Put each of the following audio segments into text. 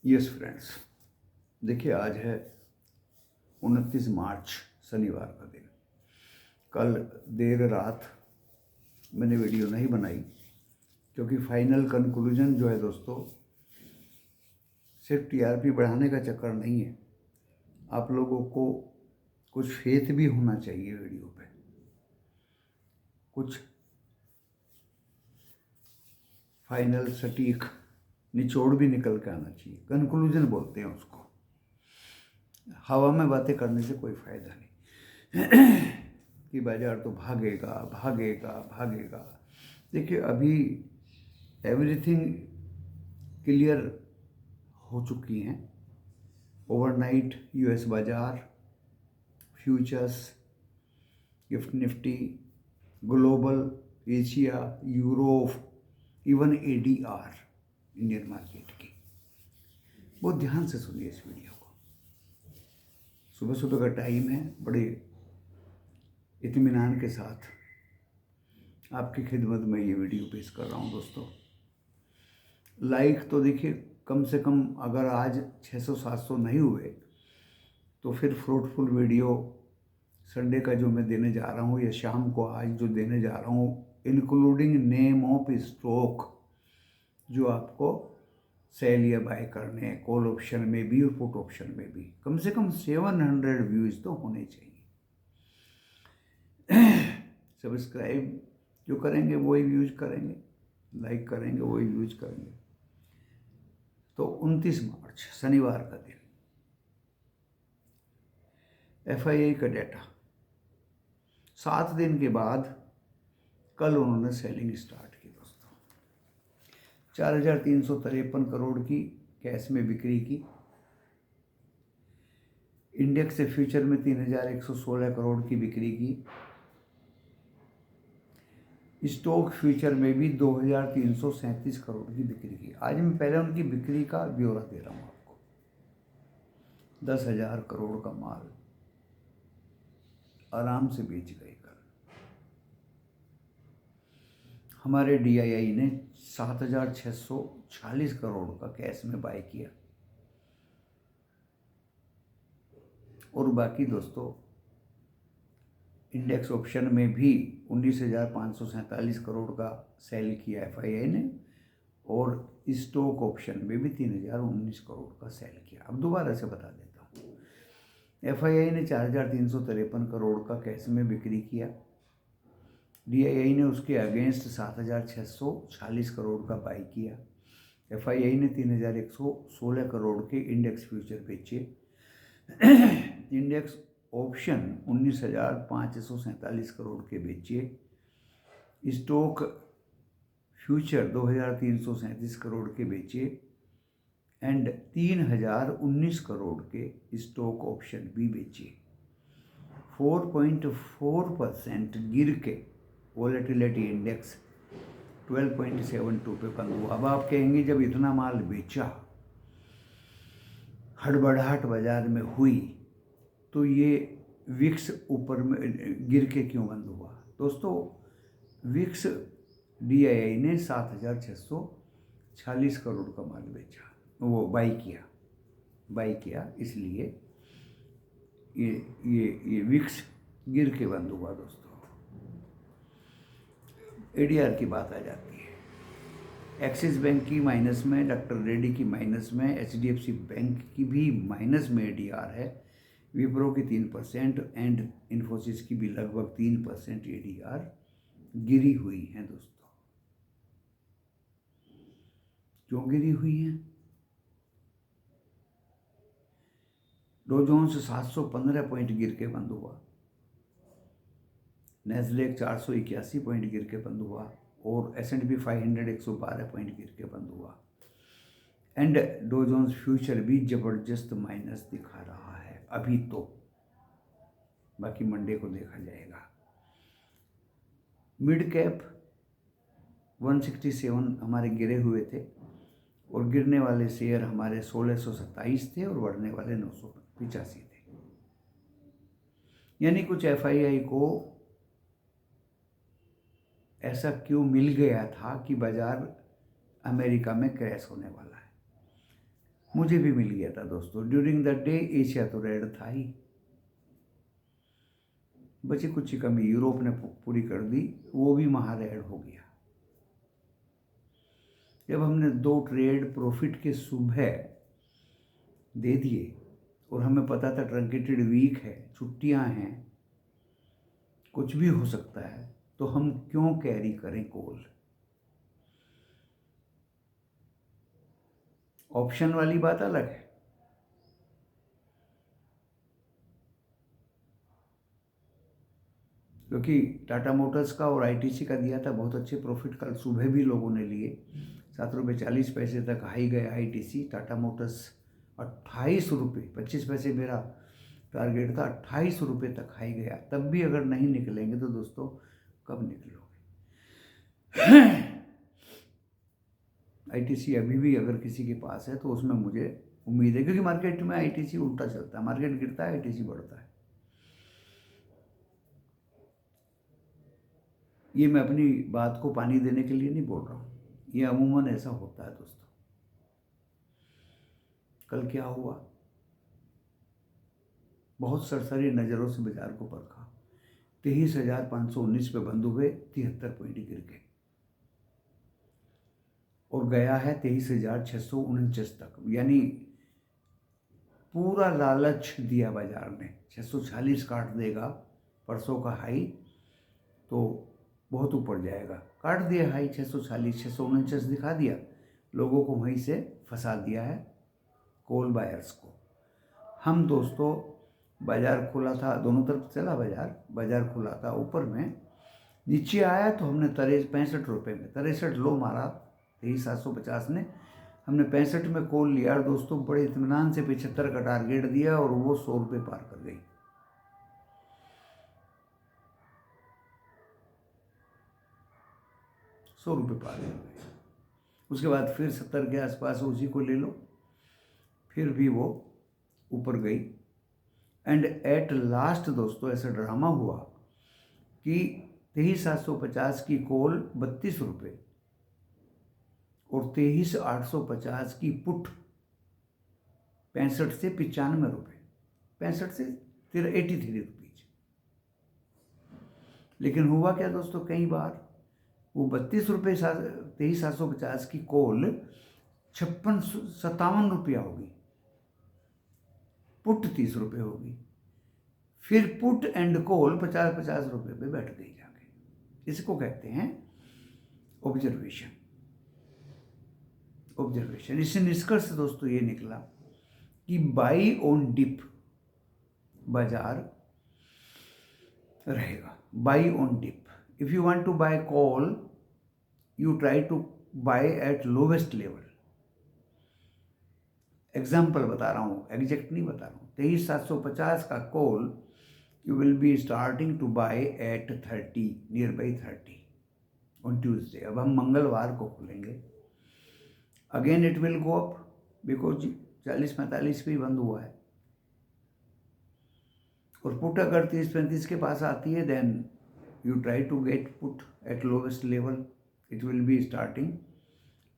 Yes friends, देखिए आज है 29 मार्च शनिवार का दिन। कल देर रात मैंने वीडियो नहीं बनाई क्योंकि फाइनल कंक्लूजन जो है दोस्तों, सिर्फ टीआरपी बढ़ाने का चक्कर नहीं है। आप लोगों को कुछ फेथ भी होना चाहिए वीडियो पे, कुछ फाइनल सटीक निचोड़ भी निकल के आना चाहिए। कंक्लूजन बोलते हैं उसको। हवा में बातें करने से कोई फायदा नहीं कि बाजार तो भागेगा भागेगा भागेगा। देखिए अभी एवरीथिंग क्लियर हो चुकी हैं। ओवरनाइट यूएस बाजार, futures, gift Nifty, global, Asia, Europe, even ADR Indian market की। बहुत ध्यान से सुनिए इस वीडियो को। सुबह सुबह का टाइम है, बड़े इत्मीनान के साथ आपकी खिदमत में ये वीडियो पेश कर रहा हूँ दोस्तों। लाइक तो देखिए कम से कम अगर आज 600-700 नहीं हुए तो फिर फ्रूटफुल वीडियो संडे का जो मैं देने जा रहा हूँ या शाम को आज जो देने जा रहा हूँ, इंक्लूडिंग नेम ऑफ स्टॉक जो आपको सेल या बाय करने हैं, कॉल ऑप्शन में भी और पुट ऑप्शन में भी, कम से कम 700 व्यूज़ तो होने चाहिए। सब्सक्राइब जो करेंगे वही व्यूज करेंगे, लाइक करेंगे वही व्यूज करेंगे। तो 29 मार्च शनिवार का दिन, एफआईआई का डेटा 7 दिन के बाद कल उन्होंने सेलिंग स्टार्ट की दोस्तों। 4,353 करोड़ की कैश में बिक्री की। इंडेक्स से फ्यूचर में 3,116 करोड़ की बिक्री की। स्टॉक फ्यूचर में भी 2,337 करोड़ की बिक्री की। आज मैं पहले उनकी बिक्री का ब्यौरा दे रहा हूँ आपको। 10,000 करोड़ का माल आराम से बेच गए कल। हमारे डीआईआई ने 7,640 करोड़ का कैश में बाय किया। और बाकी दोस्तों इंडेक्स ऑप्शन में भी 19,547 करोड़ का सेल किया एफआईआई ने, और स्टॉक ऑप्शन में भी 3,019 करोड़ का सेल किया। अब दोबारा से बता देता हूँ, एफआईआई ने 4,353 करोड़ का कैश में बिक्री किया। डीआईआई ने उसके अगेंस्ट 7,640 करोड़ का बाई किया। एफआईआई ने 3,116 करोड़ के इंडेक्स फ्यूचर बेचे। इंडेक्स ऑप्शन 19,547 करोड़ के बेचे। स्टॉक फ्यूचर 2,337 करोड़ के बेचे एंड 3,019 करोड़ के स्टॉक ऑप्शन भी बेचे। 4.4% गिर के वोलेटिलिटी इंडेक्स 12.72 पे बंद हुआ। अब आप कहेंगे जब इतना माल बेचा, हड़बड़ाहट बाजार में हुई, तो ये विक्स ऊपर में गिर के क्यों बंद हुआ? दोस्तों विक्स डीआईआई ने 7,640 करोड़ का माल बेचा, वो बाई किया, इसलिए ये विक्स गिर के बंद हुआ दोस्तों। एडीआर की बात आ जाती है। एक्सिस बैंक की माइनस में, डॉक्टर रेड्डी की माइनस में, एचडीएफसी बैंक की भी माइनस में एडीआर है। विप्रो की 3% एंड इन्फोसिस की भी लगभग 3% एडीआर गिरी हुई हैं दोस्तों। क्यों गिरी हुई हैं? डॉ जोन्स 715 पॉइंट गिर के बंद हुआ। नेस्डैक 481 पॉइंट गिर के बंद हुआ और S&P 500 112 पॉइंट गिर के बंद हुआ। एंड डॉ जोन्स फ्यूचर भी जबरदस्त माइनस दिखा रहा है अभी तो, बाकी मंडे को देखा जाएगा। मिड कैप 167 हमारे गिरे हुए थे और गिरने वाले शेयर हमारे 1,627 थे और बढ़ने वाले 985 थे। यानी कुछ एफआईआई को ऐसा क्यों मिल गया था कि बाजार अमेरिका में क्रैश होने वाला है। मुझे भी मिल गया था दोस्तों। ड्यूरिंग द डे एशिया तो रेड था ही, बची कुछ कमी यूरोप ने पूरी कर दी, वो भी वहाँ रेड हो गया। जब हमने 2 ट्रेड प्रॉफिट के सुबह दे दिए और हमें पता था ट्रंकेटेड वीक है, छुट्टियां हैं, कुछ भी हो सकता है, तो हम क्यों कैरी करें कॉल? ऑप्शन वाली बात अलग है, क्योंकि टाटा मोटर्स का और आईटीसी का दिया था बहुत अच्छे प्रॉफिट। कल सुबह भी लोगों ने लिए, 7 रुपये 40 पैसे तक हाई गए आईटीसी। टाटा मोटर्स 28 रुपये 25 पैसे मेरा टारगेट था, 28 रुपये तक हाई गया। तब भी अगर नहीं निकलेंगे तो दोस्तों कब निकलोगे? आईटीसी अभी भी अगर किसी के पास है तो उसमें मुझे उम्मीद है, क्योंकि मार्केट में आईटीसी उल्टा चलता है, मार्केट गिरता है आईटीसी बढ़ता है। ये मैं अपनी बात को पानी देने के लिए नहीं बोल रहा हूँ, ये अमूमन ऐसा होता है दोस्तों। कल क्या हुआ? बहुत सरसरी नज़रों से बाजार को परखा, 23,519 पे बंद हुए, 73 पॉइंट गिर गए और गया है 23,649 तक। यानी पूरा लालच दिया बाजार ने, 640 काट देगा परसों का हाई तो बहुत ऊपर जाएगा। काट दिया हाई 640, 649 दिखा दिया, लोगों को वहीं से फंसा दिया है, कॉल बायर्स को। हम दोस्तों बाजार खुला था, दोनों तरफ चला बाजार खुला था, ऊपर में नीचे आया तो हमने 65 रुपये में 63 लो मारा, 23,750 ने। हमने 65 में कॉल लिया और दोस्तों बड़े इत्मीनान से 75 का टारगेट दिया और वो 100 रुपये पार कर गई। ₹100 पार कर गए। उसके बाद फिर 70 के आसपास उसी को ले लो, फिर भी वो ऊपर गई। एंड एट लास्ट दोस्तों ऐसा ड्रामा हुआ कि 23,750 की कॉल 32 रुपये और 23,850 की पुट 65 से 95 रुपये, 65 से 83 रुपीज। लेकिन हुआ क्या दोस्तों, कई बार वो 32 रुपये 23,750 की कॉल 57 रुपया होगी, पुट 30 रुपये होगी, फिर पुट एंड कॉल 50 रुपये पे बैठ गई जाके। इसको कहते हैं ऑब्जर्वेशन। इससे निष्कर्ष दोस्तों ये निकला कि बाई ऑन डिप बाजार रहेगा, buy on dip. If you want to buy call, you try to buy at lowest level. Example बता रहा हूँ, एग्जैक्ट नहीं बता रहा हूँ। 23,750 का call you will be starting to buy at 30, nearby 30 on Tuesday। अब हम मंगलवार को खोलेंगे, again it will go up because 40-45 पे ही बंद हुआ है। और पुट अगर 30-35 के पास आती है, then you try to get put at lowest level, it will be starting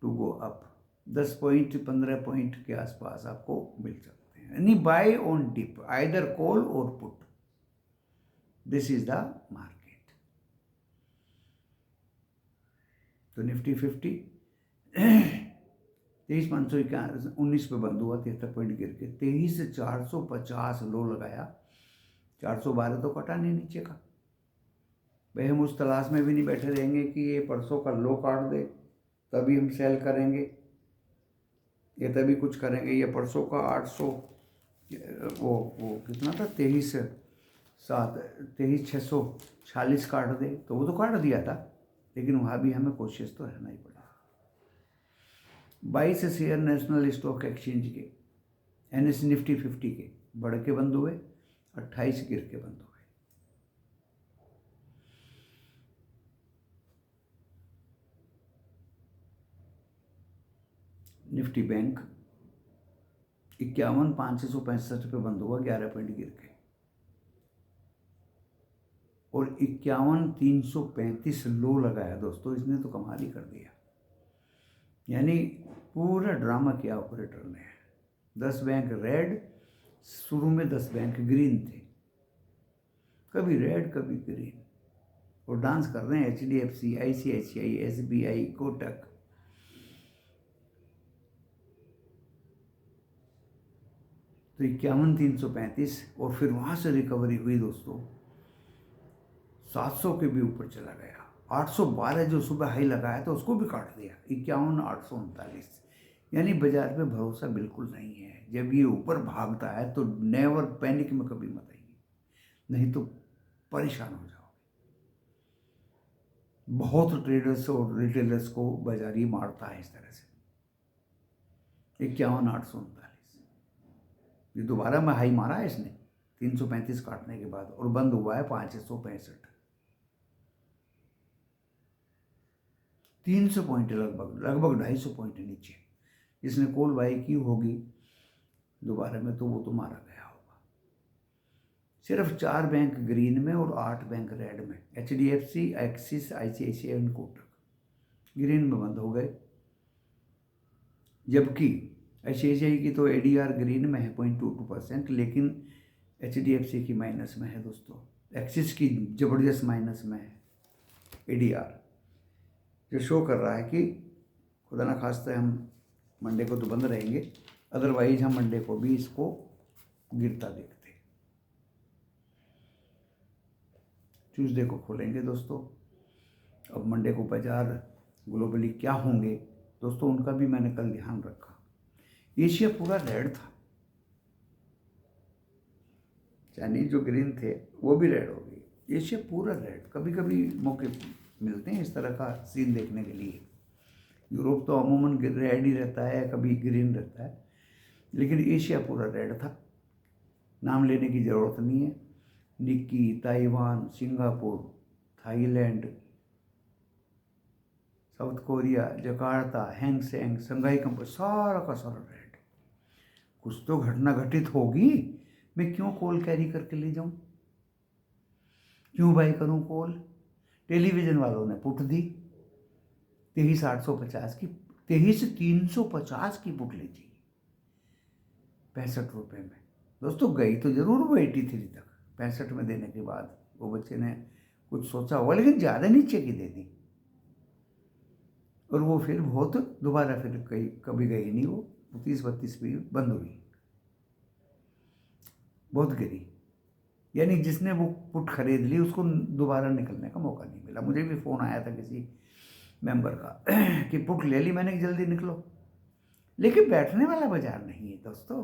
to go up. 10 point 15 point के आसपास आपको मिल सकते हैं। यानी buy on dip, either call और put, this is the market. तो निफ्टी 50 23,519 पे बंद हुआ, 73 पॉइंट गिर के 23,450 लो लगाया, 412 तो कटा नहीं नीचे का। भाई हम उस तलाश में भी नहीं बैठे रहेंगे कि ये परसों का लो काट दे तभी हम सेल करेंगे या तभी कुछ करेंगे। ये परसों का 800 वो कितना था, 23,640 काट दे तो वो तो काट दिया था, लेकिन वहाँ भी हमें कोशिश तो रहना ही पड़ा। 22 शेयर नेशनल स्टॉक एक्सचेंज के NSE निफ्टी 50 के बढ़ के बंद हुए, 28 गिर के बंद हुए। निफ्टी बैंक 51,565 पे बंद हुआ, 11 पॉइंट गिर के, और 51,335 लो लगाया दोस्तों। इसने तो कमाल ही कर दिया, यानी पूरा ड्रामा किया ऑपरेटर ने। 10 बैंक रेड, शुरू में 10 बैंक ग्रीन थे, कभी रेड कभी ग्रीन, और डांस कर रहे हैं HDFC, ICICI, SBI, कोटक। तो 51,335, और फिर वहां से रिकवरी हुई दोस्तों, 700 के भी ऊपर चला गया, 812 जो सुबह हाई लगाया था उसको भी काट दिया, 51,839। यानी बाजार पे भरोसा बिल्कुल नहीं है। जब ये ऊपर भागता है तो नेवर पैनिक में कभी मत आइए, नहीं तो परेशान हो जाओगे। बहुत ट्रेडर्स और रिटेलर्स को बाजार ही मारता है इस तरह से। 51,839 ये दोबारा में हाई मारा है इसने 335 काटने के बाद, और बंद हुआ है 565, 300 पॉइंट लगभग 250 पॉइंट नीचे। जिसने कॉल बाई की होगी दोबारा में तो वो तो मारा गया होगा। सिर्फ 4 बैंक ग्रीन में और 8 बैंक रेड में, HDFC, एक्सिस, ICICI और कोटक ग्रीन में बंद हो गए। जबकि ICICI की तो ADR ग्रीन में है 0.22%, लेकिन HDFC की माइनस में है दोस्तों, एक्सिस की ज़बरदस्त माइनस में है ADR, जो शो कर रहा है कि खुदा ना खास्ता हम मंडे को तो बंद रहेंगे, अदरवाइज हम मंडे को भी इसको गिरता देखते। ट्यूसडे को खोलेंगे दोस्तों। अब मंडे को बाजार ग्लोबली क्या होंगे दोस्तों, उनका भी मैंने कल ध्यान रखा। एशिया पूरा रेड था, चाइनीज जो ग्रीन थे वो भी रेड हो गई, एशिया पूरा रेड। कभी कभी मौके मिलते हैं इस तरह का सीन देखने के लिए। यूरोप तो अमूमन रेड ही रहता है, कभी ग्रीन रहता है, लेकिन एशिया पूरा रेड था। नाम लेने की ज़रूरत नहीं है, Nikki, Taiwan, Singapore, Thailand, south Korea, Jakarta, Hang Seng, Shanghai company, सारा का सारा रेड। कुछ तो घटना घटित होगी, मैं क्यों कॉल कैरी करके ले जाऊं, क्यों बाई करूं कॉल। टेलीविज़न वालों ने पुट दी 23,850 की, 23,350 की पुट ली थी 65 रुपये में दोस्तों। गई तो जरूर वो 83 तक, 65 में देने के बाद वो बच्चे ने कुछ सोचा हुआ, लेकिन ज़्यादा नीचे की दे दी, और वो फिर बहुत दोबारा फिर कभी गई नहीं, वो 30-32 भी बंद हुई, बहुत गिरी। यानी जिसने वो पुट खरीद ली उसको दोबारा निकलने का मौका नहीं मिला। मुझे भी फ़ोन आया था किसी मेंबर का कि पुट ले ली मैंने, जल्दी निकलो, लेकिन बैठने वाला बाजार नहीं है दोस्तों।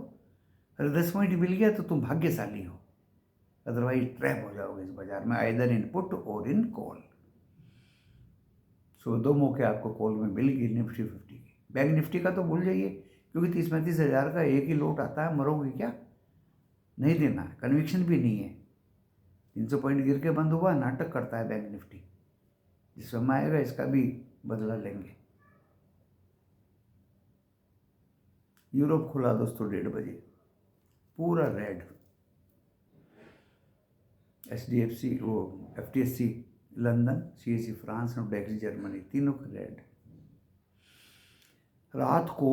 अगर 10 पॉइंट मिल गया तो तुम भाग्यशाली हो, अदरवाइज ट्रैप हो जाओगे इस बाजार में, आइदर इन पुट और इन कॉल। सो 2 मौके आपको कॉल में मिल गई निफ्टी 50 की। बैंक निफ्टी का तो भूल जाइए, क्योंकि 30-35 हज़ार का एक ही लोट आता है, मरोगे क्या, नहीं देना, कन्विक्शन भी नहीं है। 300 पॉइंट गिर के बंद हुआ, नाटक करता है बैंक निफ्टी। जिस समय आएगा इसका भी बदला लेंगे। यूरोप खुला दोस्तों 1:30 बजे, पूरा रेड। HDFC, वो FTSE लंदन, CAC फ्रांस और डेक्स जर्मनी, तीनों का रेड। रात को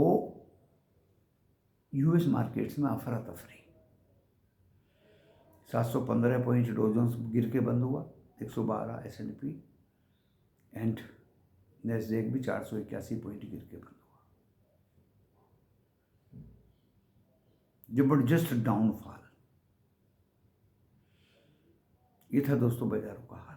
US मार्केट्स में अफरा तफरी, 715 पॉइंट डो जोन्स गिर के बंद हुआ, 112 S&P एंड नैस्डैक भी 481 पॉइंट गिर के बंद हुआ। जबरदस्त डाउनफॉल। ये था दोस्तों बाजारों का हाल।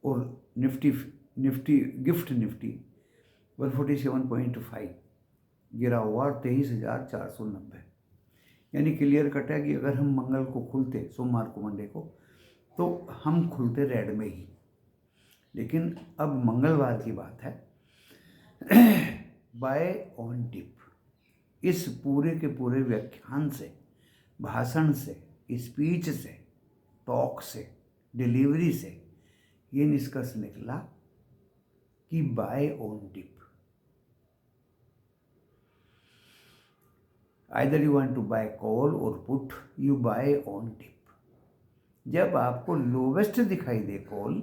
और निफ्टी गिफ्ट निफ्टी 147.5 गिरा हुआ, 23,490। यानी क्लियर कट है कि अगर हम मंगल को खुलते, सोमवार को, मंडे को, तो हम खुलते रेड में ही। लेकिन अब मंगलवार की बात है, बाय ऑन डिप। इस पूरे के पूरे व्याख्यान से, भाषण से, स्पीच से, टॉक से, डिलीवरी से ये निष्कर्ष निकला कि buy on dip. Either you want to buy call और put, you buy on dip. जब आपको लोवेस्ट दिखाई दे कॉल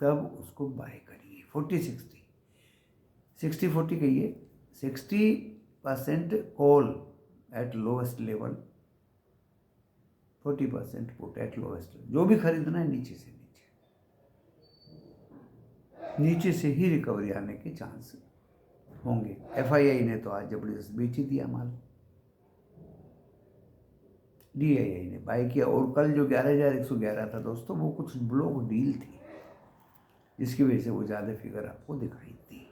तब उसको बाय करिए। 40-60, 60-40 कहिए, 60% call at lowest level, 40% put at lowest level. जो भी खरीदना है नीचे से नीचे से ही रिकवरी आने के चांस होंगे। FII ने तो आज जबरदस्त बेच ही दिया माल, DII ने बाय किया। और कल जो 11,111 था दोस्तों, वो कुछ ब्लॉक डील थी जिसकी वजह से वो ज़्यादा फिगर आपको दिखाई दी।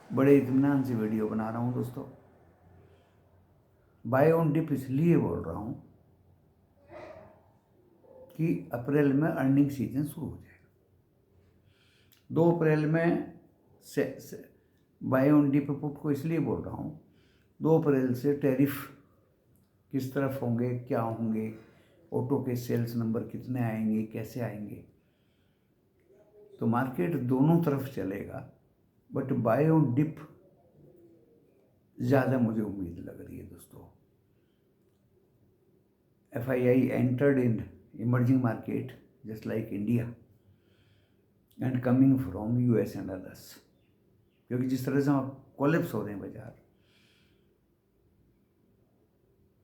बड़े इत्मीनान से वीडियो बना रहा हूँ दोस्तों। बाय ऑन डिप इसलिए बोल रहा हूँ कि अप्रैल में अर्निंग सीजन शुरू हो जाएगा। 2 अप्रैल में बाय ऑन डिप पुट को इसलिए बोल रहा हूँ, 2 अप्रैल से टैरिफ किस तरफ होंगे, क्या होंगे, ऑटो के सेल्स नंबर कितने आएंगे, कैसे आएंगे, तो मार्केट दोनों तरफ चलेगा। बट बाय ऑन डिप ज़्यादा मुझे उम्मीद लग रही है दोस्तों। FII entered in emerging market just like India and coming from US and others, क्योंकि जिस तरह से कोलैप्स हो रहे हैं बाजार,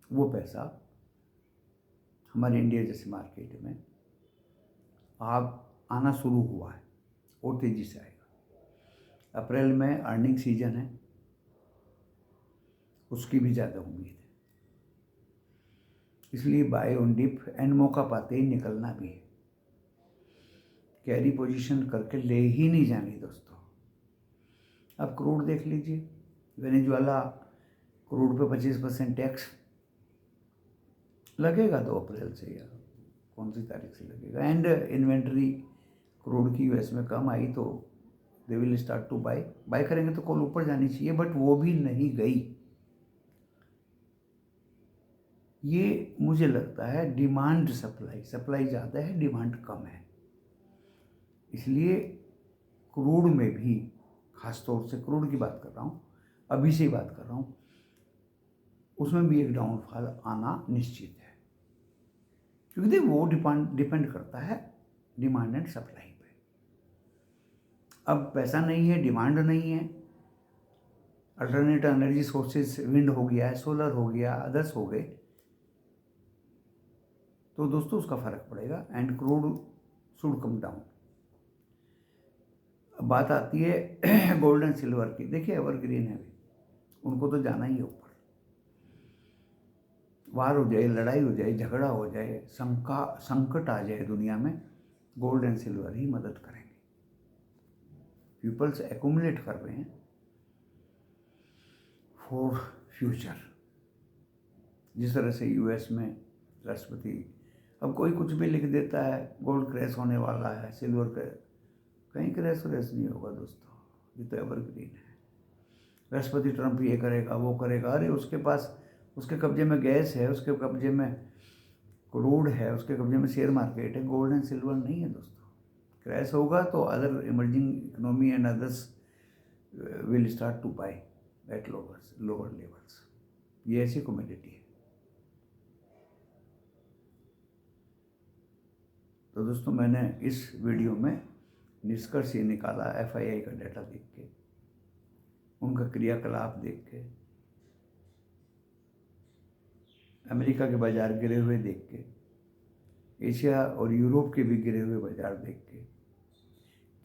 वो पैसा हमारे इंडिया जैसे मार्केट में आप आना शुरू हुआ है और तेज़ी से आएगा। अप्रैल में अर्निंग सीजन है, उसकी भी ज़्यादा उम्मीद है, इसलिए बाय ऑन डिप एंड मौका पाते ही निकलना भी है। कैरी पोजीशन करके ले ही नहीं जानी दोस्तों। अब क्रूड देख लीजिए, वेनेजुएला क्रूड पे 25% टैक्स लगेगा 2 अप्रैल से, या कौन सी तारीख से लगेगा। एंड इन्वेंट्री क्रूड की US में कम आई तो they will start to buy करेंगे तो कॉल ऊपर जानी चाहिए, बट वो भी नहीं गई। ये मुझे लगता है डिमांड सप्लाई ज़्यादा है, डिमांड कम है, इसलिए क्रूड में भी, खास तौर से क्रूड की बात कर रहा हूँ, अभी से ही बात कर रहा हूँ, उसमें भी एक डाउनफॉल आना निश्चित है। क्योंकि वो डिपेंड करता है डिमांड एंड सप्लाई पे। अब पैसा नहीं है, डिमांड नहीं है, अल्टरनेट एनर्जी सोर्सेज, विंड हो गया है, सोलर हो गया, अदर्स हो गए, तो दोस्तों उसका फर्क पड़ेगा and crude should come down. बात आती है गोल्ड एंड सिल्वर की। देखिए एवरग्रीन है भी, उनको तो जाना ही है ऊपर। वार हो जाए, लड़ाई हो जाए, झगड़ा हो जाए, संकट आ जाए दुनिया में, गोल्ड एंड सिल्वर ही मदद करेंगे। पीपल्स एक्यूमुलेट कर रहे हैं फॉर फ्यूचर। जिस तरह से US में राष्ट्रपति अब कोई कुछ भी लिख देता है, गोल्ड क्रैश होने वाला है, सिल्वर का कहीं क्रैश नहीं होगा दोस्तों, ये तो एवरग्रीन है। राष्ट्रपति ट्रंप ये करेगा, वो करेगा, अरे उसके पास, उसके कब्जे में गैस है, उसके कब्जे में क्रूड है, उसके कब्जे में शेयर मार्केट है, गोल्ड एंड सिल्वर नहीं है दोस्तों। क्रैश होगा तो other emerging economy and others will start to buy at lower levels. ये ऐसी कमोडिटी है। तो दोस्तों मैंने इस वीडियो में निष्कर्ष ये निकाला, FII का डाटा देख के, उनका क्रियाकलाप देख के, अमेरिका के बाजार गिरे हुए देख के, एशिया और यूरोप के भी गिरे हुए बाजार देख के,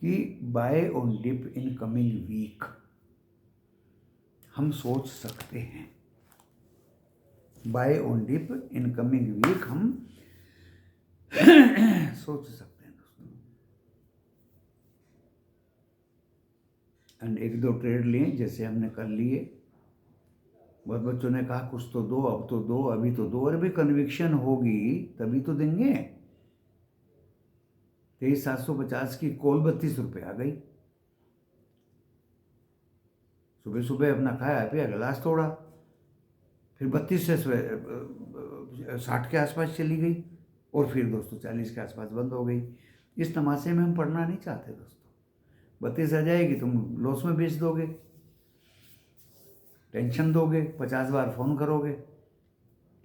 कि buy on dip in coming week हम सोच सकते हैं। Buy on dip in coming week हम सोच सकते हैं दोस्तों। एंड 1-2 ट्रेड लिए जैसे हमने कर लिए। बहुत बच्चों ने कहा कुछ तो दो, अब तो दो, अभी तो दो। और भी कन्विक्शन होगी तभी तो देंगे। 23,750 की कॉल 32 रुपये आ गई। सुबह सुबह अपना खाया पिया, गिलास तोड़ा, फिर 32 से 60 के आसपास चली गई, और फिर दोस्तों 40 के आसपास बंद हो गई। इस तमाशे में हम पढ़ना नहीं चाहते दोस्तों। 32 आ जाएगी, तुम लॉस में बेच दोगे, टेंशन दोगे, 50 बार फ़ोन करोगे।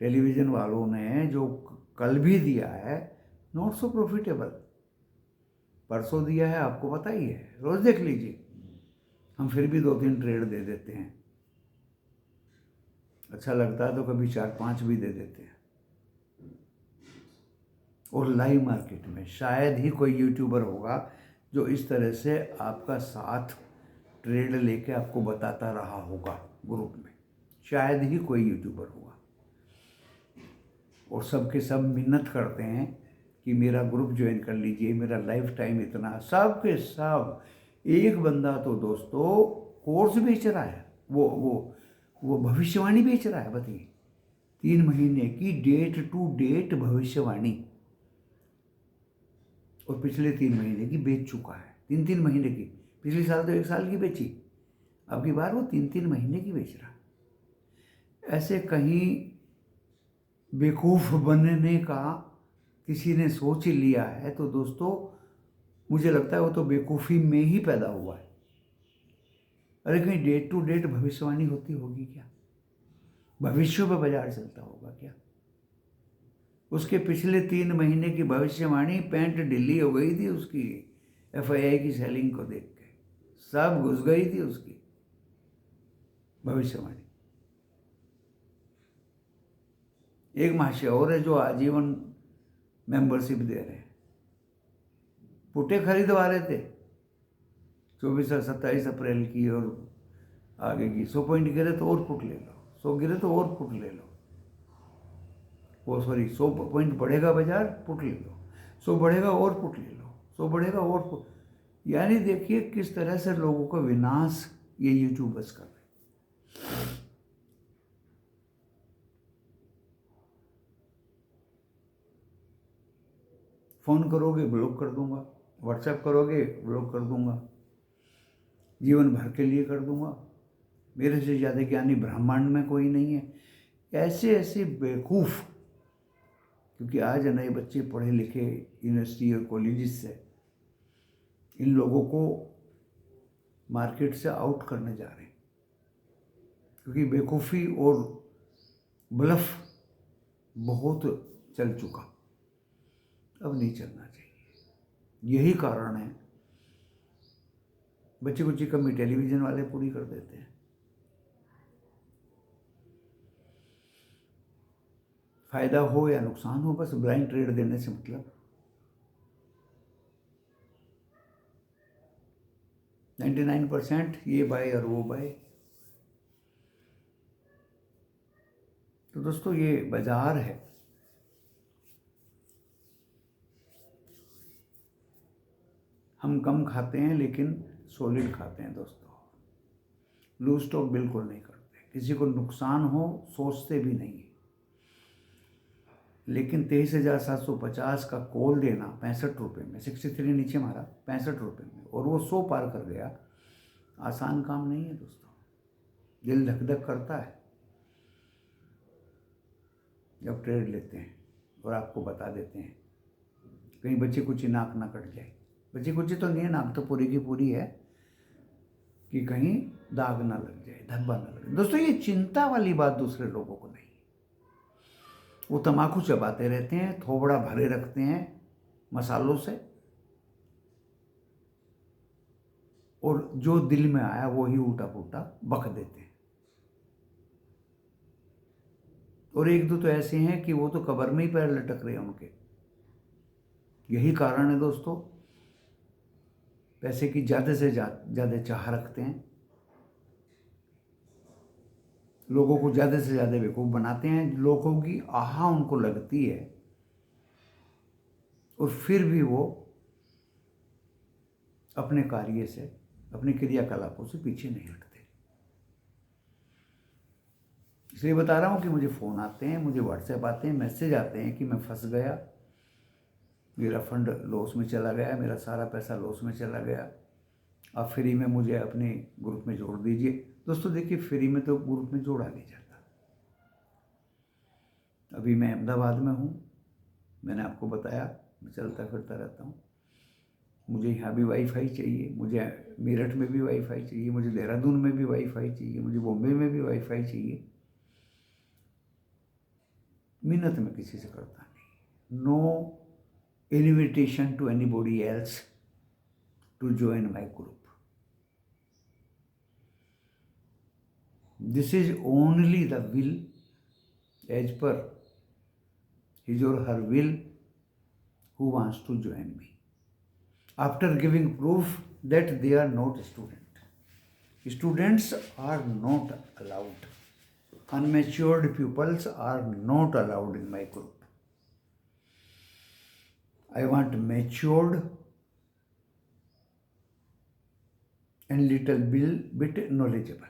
टेलीविज़न वालों ने जो कल भी दिया है, नॉट सो प्रॉफिटेबल। परसों दिया है, आपको पता ही है, रोज देख लीजिए, हम फिर भी 2-3 ट्रेड दे देते हैं। अच्छा लगता है तो कभी 4-5 भी दे देते हैं। और लाइव मार्केट में शायद ही कोई यूट्यूबर होगा जो इस तरह से आपका साथ ट्रेड लेके आपको बताता रहा होगा ग्रुप में, शायद ही कोई यूट्यूबर होगा। और सबके सब मिन्नत करते हैं कि मेरा ग्रुप ज्वाइन कर लीजिए, मेरा लाइफ टाइम इतना, सब के सब। एक बंदा तो दोस्तों कोर्स बेच रहा है, वो भविष्यवाणी बेच रहा है, बताइए। 3 महीने की डेट टू डेट भविष्यवाणी, और पिछले 3 महीने की बेच चुका है। 3-3 महीने की, पिछले साल तो 1 साल की बेची, अब की बार वो 3-3 महीने की बेच रहा है। ऐसे कहीं बेवकूफ़ बनने का किसी ने सोच लिया है तो दोस्तों मुझे लगता है वो तो बेवकूफ़ी में ही पैदा हुआ है। अरे कहीं डेट टू डेट भविष्यवाणी होती होगी क्या? भविष्य पे बाजार चलता होगा क्या? उसके पिछले 3 महीने की भविष्यवाणी पैंट ढीली हो गई थी उसकी, FII की सेलिंग को देख के सब घुस गई थी उसकी भविष्यवाणी। एक महाशय और है जो आजीवन मेंबरशिप दे रहे हैं, पुटे खरीदवा रहे थे 24 और 27 अप्रैल की, और आगे की 100 पॉइंट गिरे तो और पुट ले लो, 100 गिरे तो और पुट ले लो, वो सॉरी 100 पॉइंट बढ़ेगा बाजार, पुट ले लो, 100 बढ़ेगा और पुट ले लो, 100 बढ़ेगा और पुट। यानी देखिए किस तरह से लोगों का विनाश ये यूट्यूबर्स कर रहे हैं। फ़ोन करोगे ब्लॉक कर दूंगा, व्हाट्सएप करोगे ब्लॉक कर दूंगा, जीवन भर के लिए कर दूंगा, मेरे से ज़्यादा ज्ञानी ब्रह्मांड में कोई नहीं है। ऐसे ऐसे बेवकूफ़, क्योंकि आज नए बच्चे पढ़े लिखे यूनिवर्सिटी और कॉलेजेस से, इन लोगों को मार्केट से आउट करने जा रहे हैं, क्योंकि बेवकूफ़ी और ब्लफ बहुत चल चुका, अब नहीं चलना चाहिए। यही कारण है बच्ची कुच्ची कमी टेलीविज़न वाले पूरी कर देते हैं। फायदा हो या नुकसान हो, बस ब्लाइंड ट्रेड देने से मतलब 99% ये बाय और वो बाय। तो दोस्तों ये बाजार है, हम कम खाते हैं लेकिन सॉलिड खाते हैं दोस्तों, लूज स्टॉक बिल्कुल नहीं करते, किसी को नुकसान हो सोचते भी नहीं। लेकिन 23,750 का कॉल देना 65 रुपये में, 63 नीचे मारा 65 रुपये में, और वो 100 पार कर गया, आसान काम नहीं है दोस्तों। दिल धक धक करता है जब ट्रेड लेते हैं और आपको बता देते हैं, कहीं बच्चे कुछ नाक ना कट जाए। बच्ची कुछ तो नहीं है, नाक तो पूरी की पूरी है कि कहीं दाग ना लग जाए, धब्बा ना लग जाए। दोस्तों ये चिंता वाली बात दूसरे लोगों को नहीं, वो तम्बाकू चबाते रहते हैं, थोबड़ा भरे रखते हैं मसालों से, और जो दिल में आया वो ही उल्टा पुल्टा बक देते हैं। और एक दो तो ऐसे हैं कि वो तो कब्र में ही पैर लटक रहे हैं उनके। यही कारण है दोस्तों, पैसे की ज़्यादा से ज़्यादा चाह रखते हैं, लोगों को ज़्यादा से ज़्यादा बेवकूफ़ बनाते हैं, लोगों की आह उनको लगती है, और फिर भी वो अपने कार्य से, अपने क्रियाकलापों से पीछे नहीं हटते। इसलिए बता रहा हूँ कि मुझे फ़ोन आते हैं, मुझे व्हाट्सएप आते हैं, मैसेज आते हैं कि मैं फंस गया, मेरा फंड लॉस में चला गया, मेरा सारा पैसा लॉस में चला गया, आप फ्री में मुझे अपने ग्रुप में जोड़ दीजिए। दोस्तों देखिए फ्री में तो ग्रुप में जोड़ा नहीं जाता। अभी मैं अहमदाबाद में हूँ, मैंने आपको बताया मैं चलता फिरता रहता हूँ, मुझे यहाँ भी वाईफाई चाहिए, मुझे मेरठ में भी वाईफाई चाहिए, मुझे देहरादून में भी वाईफाई चाहिए, मुझे बॉम्बे में भी वाईफाई चाहिए। मिन्नत में किसी से करता नहीं, no invitation to anybody else to join my group. This is only the will, as per his or her will, who wants to join me. After giving proof that they are not student. Students are not allowed. Unmatured pupils are not allowed in my group. I want matured and little bit knowledgeable.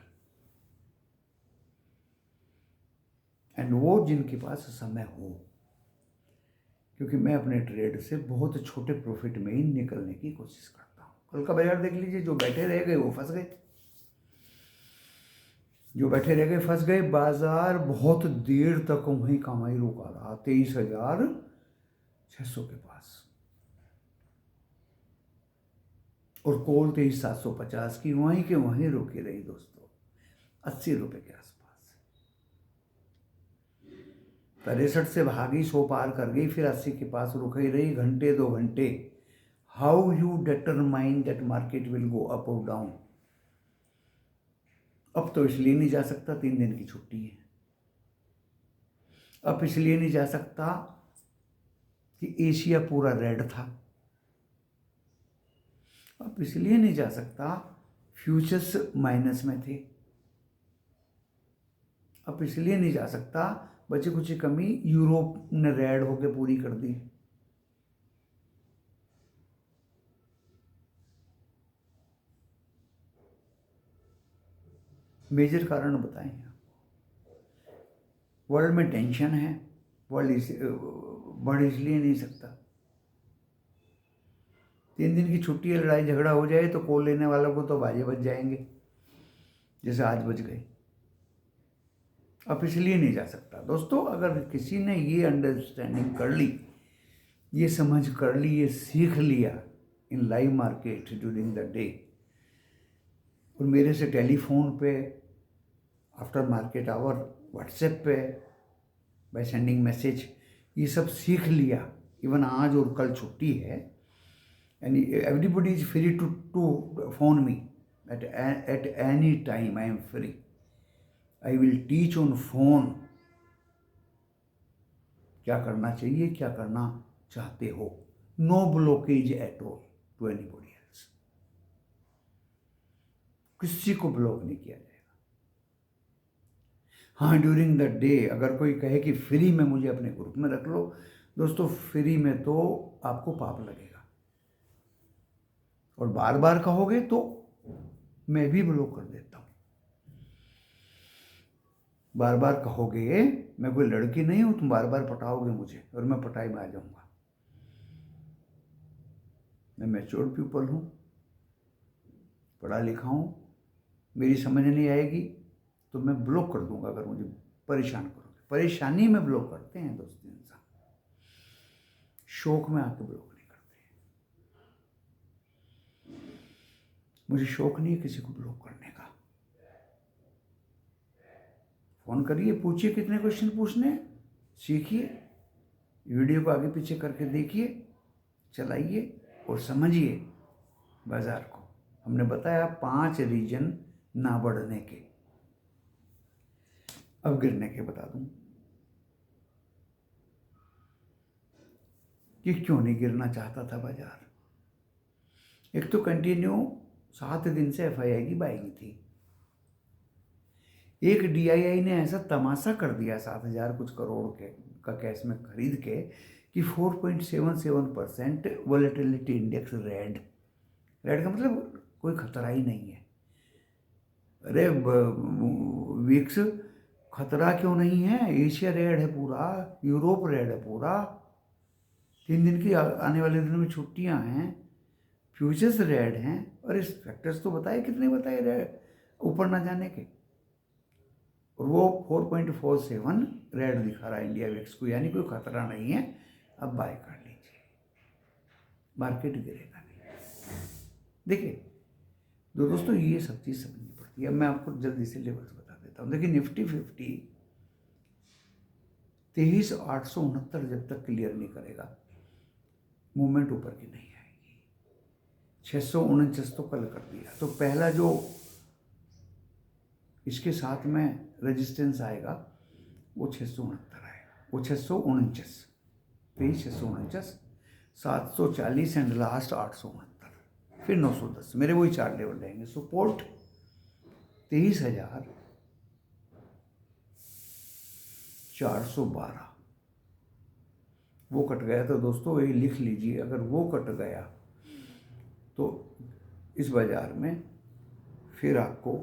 And वो जिनके पास समय हो, क्योंकि मैं अपने trade से बहुत छोटे प्रॉफिट में ही निकलने की कोशिश करता हूँ। कल का बाजार देख लीजिए, जो बैठे रह गए वो फंस गए, जो बैठे रह गए फंस गए। बाजार बहुत देर तक वहीं कमाई रोका रहा, 23,600 के पास, और कॉल 23,750 की वहीं के वहीं रोकी रही दोस्तों, 80 रुपये के आसपास। 63 से भागी, 100 पार कर गई, फिर 80 के पास रुक ही रही, घंटे 2 घंटे। How you determine that market will go up और डाउन? अब तो इसलिए नहीं जा सकता 3 दिन की छुट्टी है, अब इसलिए नहीं जा सकता कि एशिया पूरा रेड था, अब इसलिए नहीं जा सकता फ्यूचर्स माइनस में थे, अब इसलिए नहीं जा सकता बची कुछ कमी यूरोप ने रेड होके पूरी कर दी। मेजर कारण बताएं। वर्ल्ड में टेंशन है, वर्ल्ड बढ़ इसलिए नहीं सकता। 3 दिन की छुट्टी है, लड़ाई झगड़ा हो जाए तो कॉल लेने वालों को तो बाजे बज जाएंगे, जैसे आज बज गए। अब इसलिए नहीं जा सकता दोस्तों। अगर किसी ने ये अंडरस्टैंडिंग कर ली, ये समझ कर ली, ये सीख लिया इन live market during the day, और मेरे से टेलीफोन पे, आफ्टर मार्केट आवर, व्हाट्सएप पे, बाय सेंडिंग मैसेज, ये सब सीख लिया। इवन आज और कल छुट्टी है, and everybody is free to phone me at any time. I am free, I will teach on phone क्या करना चाहिए, क्या करना चाहते हो। No blockage at all to anybody else. किसी को ब्लॉक नहीं किया जाएगा। हाँ, ड्यूरिंग द डे अगर कोई कहे कि फ्री में मुझे अपने ग्रुप में रख लो, दोस्तों फ्री में तो आपको पाप लगेगा, और बार बार कहोगे तो मैं भी ब्लॉक कर देता हूँ। बार बार कहोगे, मैं कोई लड़की नहीं हूं, तुम बार बार पटाओगे मुझे और मैं पटाई में आ जाऊंगा। मैं मैच्योर्ड पीपल हूं, पढ़ा लिखा हूं, मेरी समझ नहीं आएगी तो मैं ब्लॉक कर दूंगा अगर मुझे परेशान करोगे। परेशानी में ब्लॉक करते हैं दोस्तों इंसान, शौक में आके ब्लॉक नहीं करते। मुझे शौक नहीं है किसी को ब्लॉक करने का। फोन करिए, पूछिए कितने क्वेश्चन पूछने, सीखिए, वीडियो को आगे पीछे करके देखिए, चलाइए और समझिए बाजार को। हमने बताया 5 रीजन ना बढ़ने के। अब गिरने के बता दूं कि क्यों नहीं गिरना चाहता था बाजार। एक तो कंटिन्यू 7 दिन से एफआईआई की बाइंग थी। एक डीआईआई ने ऐसा तमाशा कर दिया 7,000 कुछ करोड़ के का कैश में खरीद के कि 4.77% वोलेटिलिटी इंडेक्स रेड का मतलब कोई खतरा ही नहीं है। अरे विक्स खतरा क्यों नहीं है? एशिया रेड है पूरा, यूरोप रेड है पूरा। 3 दिन की आने वाले दिनों में छुट्टियां हैं, फ्यूचर्स रेड हैं, और इस फैक्टर्स तो बताए, कितने बताए रेड ऊपर ना जाने के, और वो 4.47 रेड दिखा रहा है इंडिया विक्स को, यानी कोई खतरा नहीं है। अब बाय कर लीजिए, मार्केट गिरेगा नहीं। देखिए दोस्तों, ये सब चीज़ समझनी पड़ती है। अब मैं आपको जल्दी से लेवल्स बता देता हूँ। देखिए निफ्टी 50 23,869 जब तक क्लियर नहीं करेगा, मूवमेंट ऊपर की नहीं आएगी। 649 तो कल कर दिया, तो पहला जो इसके साथ में रेजिस्टेंस आएगा वो 669 आएगा, वो 649, 23,649, 740 एंड लास्ट 869, फिर 910, मेरे वही 4 लेवल रहेंगे। सपोर्ट 23,412, वो कट गया। तो दोस्तों ये लिख लीजिए, अगर वो कट गया तो इस बाजार में फिर आपको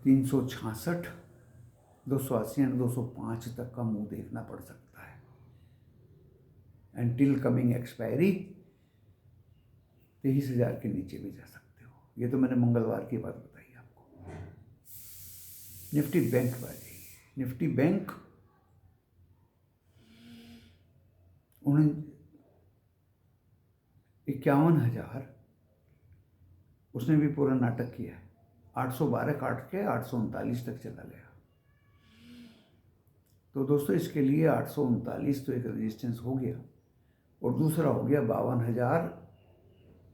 366, 280 एंड 205 तक का मुंह देखना पड़ सकता है। एंटिल कमिंग एक्सपायरी 23,000 के नीचे भी जा सकते हो। ये तो मैंने मंगलवार की बात बताई आपको। निफ्टी बैंक पर जाइए, निफ्टी बैंक 51,000, उसने भी पूरा नाटक किया है। 812 काट के 839 तक चला गया। तो दोस्तों इसके लिए 839 तो एक रेजिस्टेंस हो गया, और दूसरा हो गया 52,000,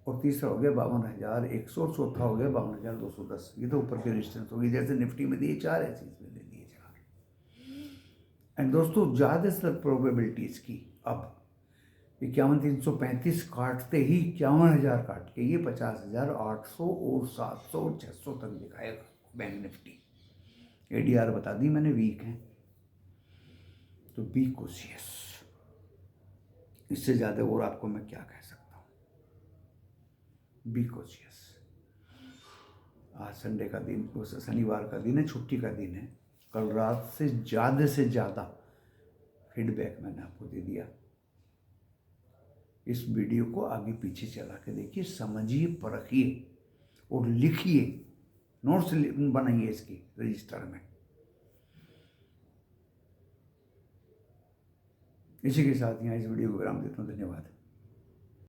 और तीसरा हो गया 52,100, और चौथा हो गया 52,210। ये तो ऊपर की रेजिस्टेंस होगी। जैसे निफ्टी में दिए 4, ऐसे इसमें दे दिए 4। एंड दोस्तों ज़्यादातर प्रोबेबिलिटी इसकी अब 51,335 काटते ही 51,000 काट के ये 50,800 और 700 और 600 तक दिखाएगा बैंक निफ्टी। एडीआर बता दी मैंने, वीक है, तो बी कॉशियस। इससे ज़्यादा और आपको मैं क्या कह सकता हूँ। Be cautious. आज संडे का दिन, शनिवार का दिन है, छुट्टी का दिन है। कल रात से ज़्यादा फीडबैक मैंने आपको दे दिया। इस वीडियो को आगे पीछे चला के देखिए, समझिए, परखिए और लिखिए, नोट्स बनाइए इसकी रजिस्टर में। इसी के साथ यहाँ इस वीडियो को विराम देता हूँ। धन्यवाद।